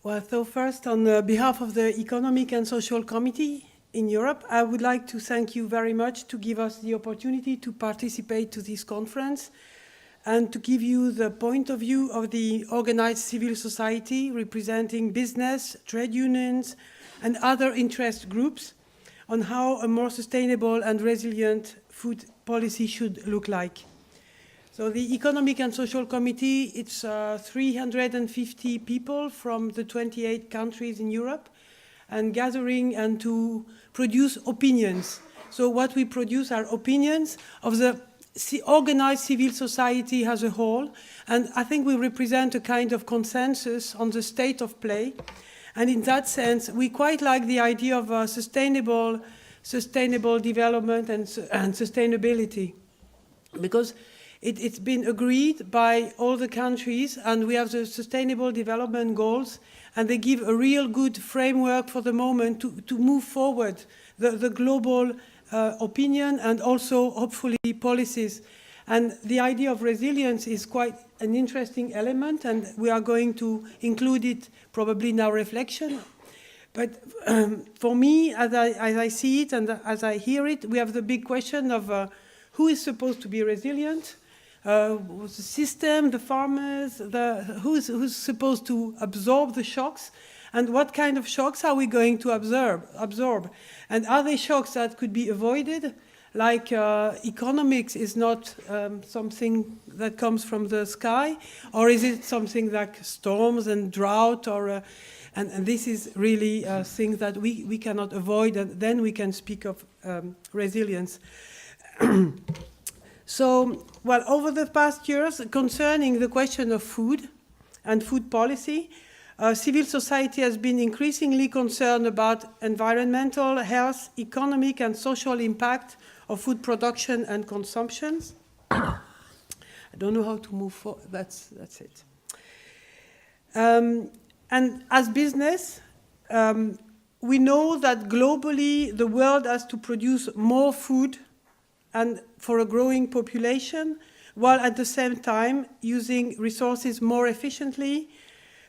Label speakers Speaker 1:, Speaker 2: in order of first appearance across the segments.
Speaker 1: Well, so first, on behalf of the Economic and Social Committee in Europe, I would like to thank you very much to give us the opportunity to participate to this conference and to give you the point of view of the organized civil society representing business, trade unions, and other interest groups on how a more sustainable and resilient food policy should look like. So the Economic and Social Committee, it's 350 people from the 28 countries in Europe and gathering and to produce opinions. So what we produce are opinions of the organized civil society as a whole, and I think we represent a kind of consensus on the state of play. And in that sense, we quite like the idea of sustainable development and sustainability, because it's been agreed by all the countries, and we have the Sustainable Development Goals, and they give a real good framework for the moment to move forward the global opinion and also, hopefully, policies. And the idea of resilience is quite an interesting element, and we are going to include it probably in our reflection. But for me, as I see it and as I hear it, we have the big question of who is supposed to be resilient, the system, the farmers, who's supposed to absorb the shocks, and what kind of shocks are we going to absorb? And are they shocks that could be avoided? Like economics is not something that comes from the sky, or is it something like storms and drought, or and this is really a thing that we cannot avoid, and then we can speak of resilience. So, well, over the past years, concerning the question of food and food policy, civil society has been increasingly concerned about environmental, health, economic, and social impact of food production and consumption. I don't know how to move forward. That's it. And as business, we know that globally the world has to produce more food and for a growing population, while at the same time using resources more efficiently,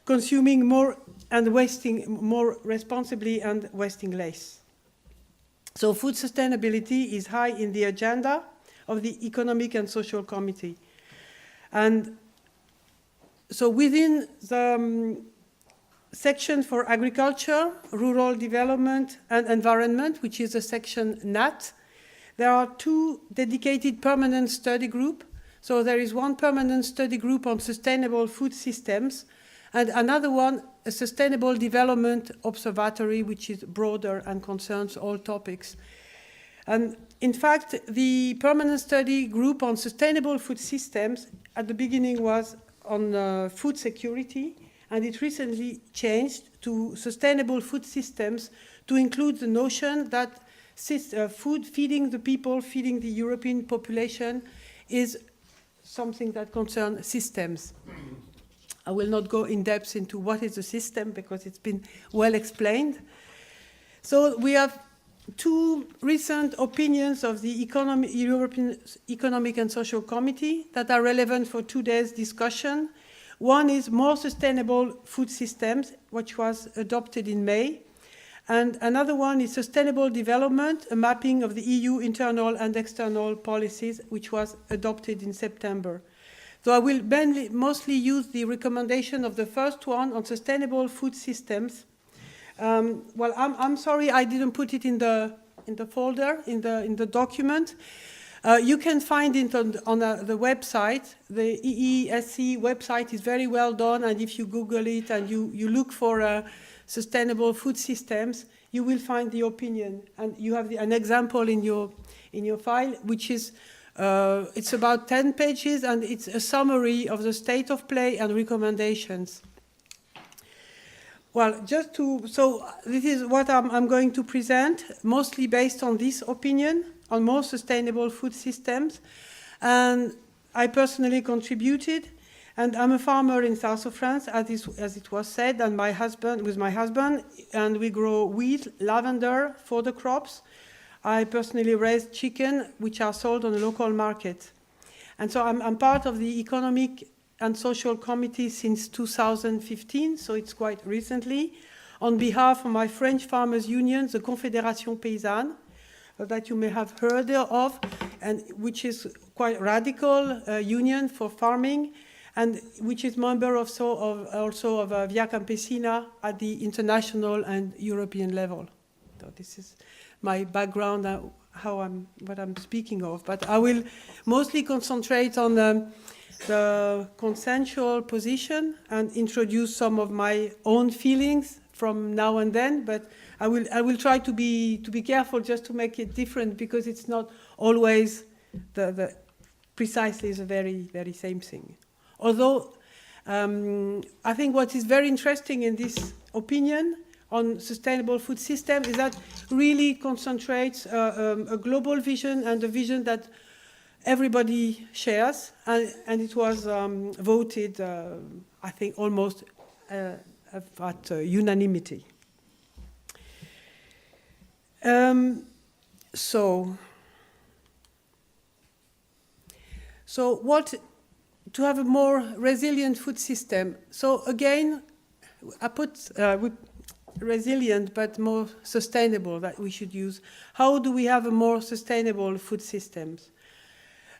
Speaker 1: consuming more and wasting more responsibly and wasting less. So food sustainability is high in the agenda of the Economic and Social Committee. And so within the section for agriculture, rural development and environment, which is the section NAT, there are two dedicated permanent study groups. So there is one permanent study group on sustainable food systems, and another one, a sustainable development observatory, which is broader and concerns all topics. And in fact, the permanent study group on sustainable food systems at the beginning was on food security, and it recently changed to sustainable food systems to include the notion that food feeding the people, feeding the European population is something that concerns systems. I will not go in depth into what is a system because it's been well explained. So we have two recent opinions of the European Economic and Social Committee that are relevant for today's discussion. One is more sustainable food systems, which was adopted in May. And another one is sustainable development, a mapping of the EU internal and external policies, which was adopted in September. So I will mostly use the recommendation of the first one on sustainable food systems. Well, I'm sorry I didn't put it in the folder, in the document. You can find it on the website. The EEAC website is very well done, and if you Google it and you look for sustainable food systems, you will find the opinion, and you have an example in your file, which is it's about 10 pages, and it's a summary of the state of play and recommendations. Well, so this is what I'm going to present, mostly based on this opinion on more sustainable food systems, and I personally contributed. And I'm a farmer in south of France, as it was said, and with my husband, and we grow wheat, lavender for the crops. I personally raise chicken, which are sold on the local market. And so I'm part of the Economic and Social Committee since 2015, so it's quite recently, on behalf of my French Farmers Union, the Confédération Paysanne, that you may have heard of, and which is quite radical union for farming, and which is member also of Via Campesina at the international and European level. So this is my background, what I'm speaking of. But I will mostly concentrate on the consensual position and introduce some of my own feelings from now and then. But I will try to be careful just to make it different, because it's not always the precisely the very same thing. Although I think what is very interesting in this opinion on sustainable food system is that really concentrates a global vision and a vision that everybody shares, and it was voted, I think, almost at unanimity. So what to have a more resilient food system? So again, I put resilient but more sustainable that we should use. How do we have a more sustainable food systems?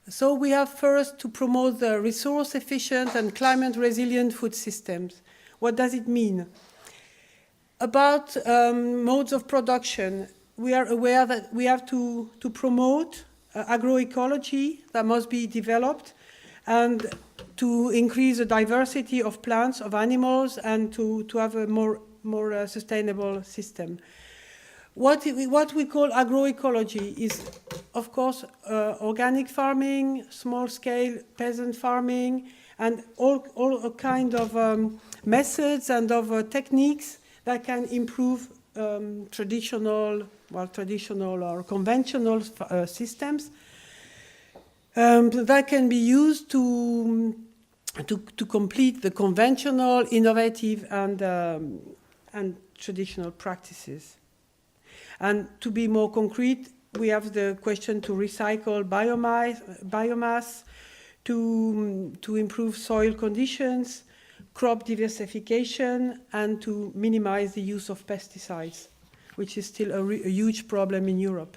Speaker 1: So we have first to promote the resource efficient and climate resilient food systems. What does it mean? About modes of production, we are aware that we have to promote agroecology that must be developed, and to increase the diversity of plants, of animals, and to have a more sustainable system. What we call agroecology is, of course, organic farming, small-scale peasant farming, and all kind of methods and of techniques that can improve traditional or conventional systems that can be used to complete the conventional, innovative, and traditional practices. And to be more concrete, we have the question to recycle biomass, to improve soil conditions, crop diversification, and to minimize the use of pesticides, which is still a huge problem in Europe.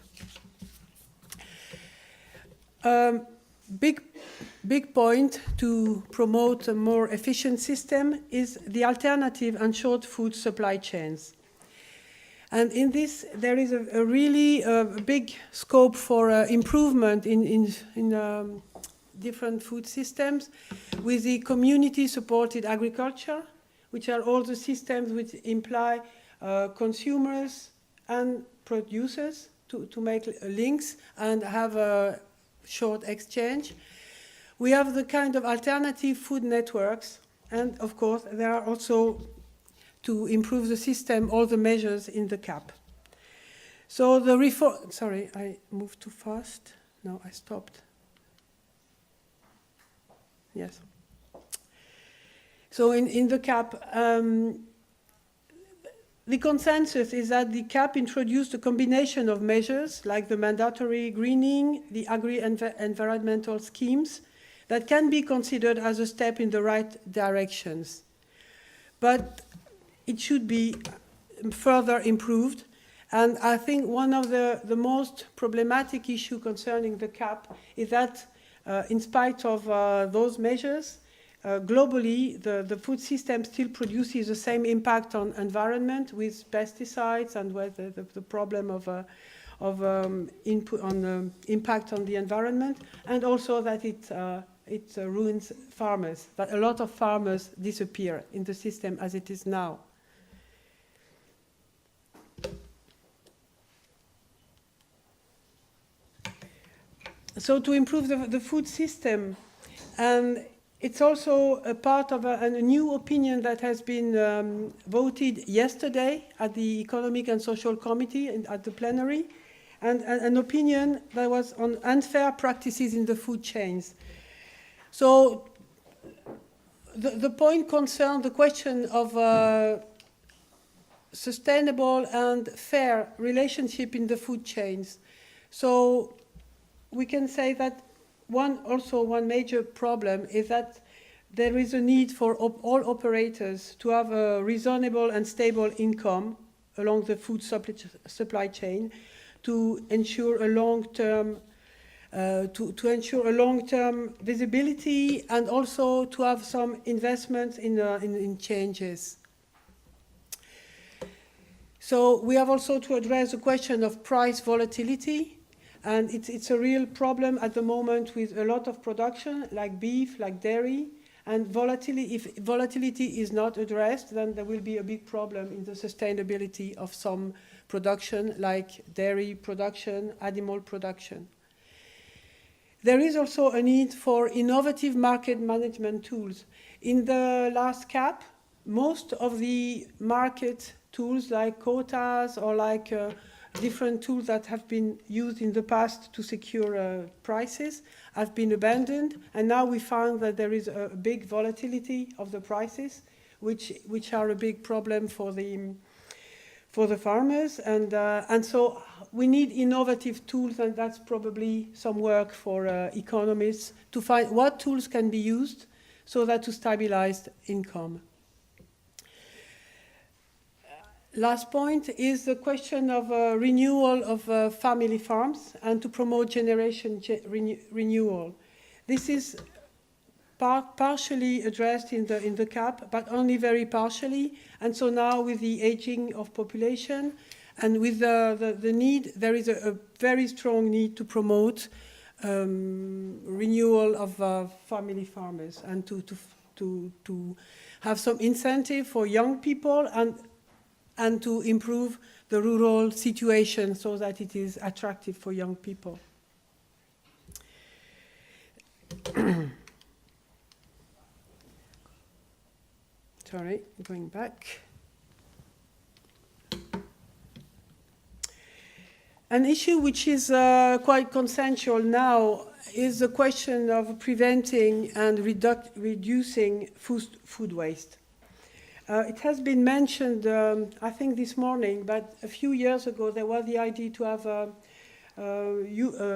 Speaker 1: Big point to promote a more efficient system is the alternative and short food supply chains. And in this, there is a really big scope for improvement in different food systems with the community-supported agriculture, which are all the systems which imply consumers and producers to make links and have a short exchange. We have the kind of alternative food networks, and of course there are also, to improve the system, all the measures in the CAP. So the reform, sorry, I moved too fast. No, I stopped. Yes. So in the CAP, the consensus is that the CAP introduced a combination of measures like the mandatory greening, the agri-environmental schemes that can be considered as a step in the right directions. But it should be further improved. And I think one of the most problematic issues concerning the CAP is that in spite of those measures, globally, the food system still produces the same impact on environment with pesticides, and with the problem of input on impact on the environment, and also that it ruins farmers. That a lot of farmers disappear in the system as it is now. So to improve the food system, and it's also a part of a new opinion that has been voted yesterday at the Economic and Social Committee and at the plenary, and an opinion that was on unfair practices in the food chains. So the point concerned the question of sustainable and fair relationship in the food chains. So we can say that one major problem is that there is a need for all operators to have a reasonable and stable income along the food supply chain to ensure a long-term visibility, and also to have some investments in changes. So we have also to address the question of price volatility, and it's a real problem at the moment with a lot of production, like beef, like dairy, and volatility. If volatility is not addressed, then there will be a big problem in the sustainability of some production, like dairy production, animal production. There is also a need for innovative market management tools. In the last CAP, most of the market tools like quotas or like different tools that have been used in the past to secure prices have been abandoned, and now we found that there is a big volatility of the prices, which are a big problem for the farmers, and so we need innovative tools, and that's probably some work for economists to find what tools can be used so that to stabilize income. Last point is the question of renewal of family farms and to promote generation renewal. This is partially addressed in the CAP, but only very partially. And so now with the aging of population and with the need, there is a very strong need to promote renewal of family farmers and to have some incentive for young people and to improve the rural situation so that it is attractive for young people. Sorry, going back. An issue which is quite consensual now is the question of preventing and reducing food waste. It has been mentioned, I think this morning, but a few years ago there was the idea to have a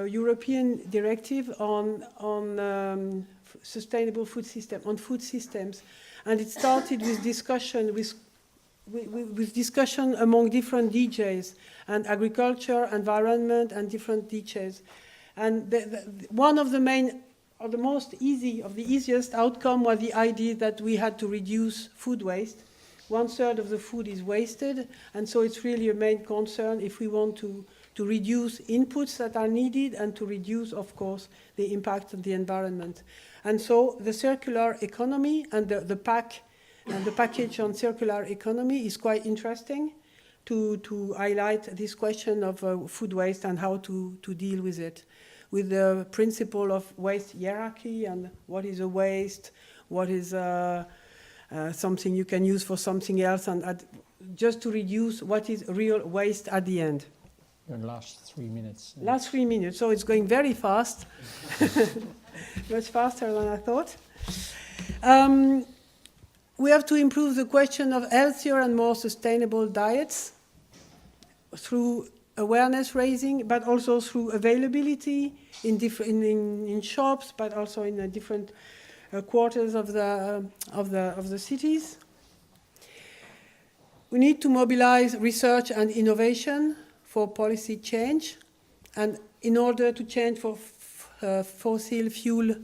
Speaker 1: European directive on sustainable food system, on food systems, and it started with discussion with discussion among different DJs and agriculture, environment, and different DJs, and one of the main or the easiest outcome was the idea that we had to reduce food waste. 1/3 of the food is wasted, and so it's really a main concern if we want to reduce inputs that are needed and to reduce, of course, the impact on the environment. And so the circular economy and the package on circular economy is quite interesting to highlight this question of food waste and how to deal with it, with the principle of waste hierarchy and what is a waste, what is something you can use for something else, and just to reduce what is real waste at the end.
Speaker 2: Your last 3 minutes.
Speaker 1: Last 3 minutes, so it's going very fast, much faster than I thought. We have to improve the question of healthier and more sustainable diets through awareness raising, but also through availability in shops, but also in different quarters of the cities. We need to mobilize research and innovation for policy change, and in order to change for fossil fuel,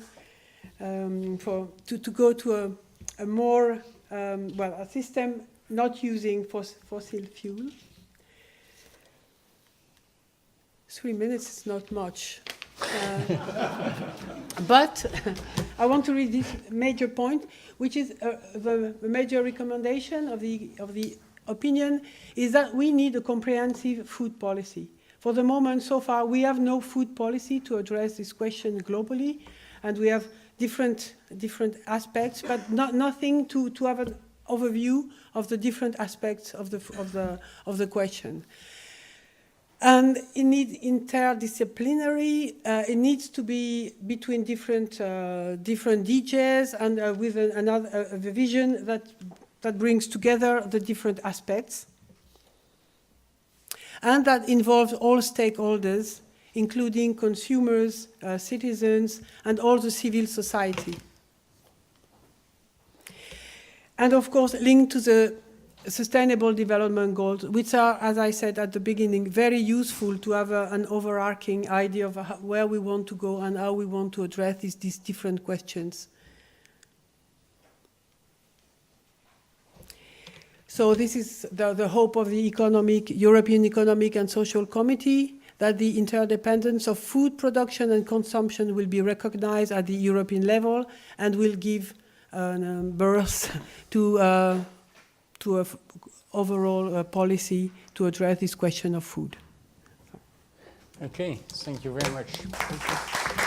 Speaker 1: to go to a more a system not using fossil fuel. 3 minutes is not much. But I want to read this major point, which is the major recommendation of the opinion is that we need a comprehensive food policy. For the moment, so far, we have no food policy to address this question globally, and we have different aspects, but nothing to have an overview of the different aspects of the question. And it needs interdisciplinary. It needs to be between different DJs and with a vision that brings together the different aspects, and that involves all stakeholders, including consumers, citizens, and all the civil society. And of course, linked to the Sustainable Development Goals, which are, as I said at the beginning, very useful to have an overarching idea of where we want to go and how we want to address these different questions. So this is the hope of the European Economic and Social Committee, that the interdependence of food production and consumption will be recognized at the European level and will give birth to an overall policy to address this question of food.
Speaker 2: Okay, thank you very much.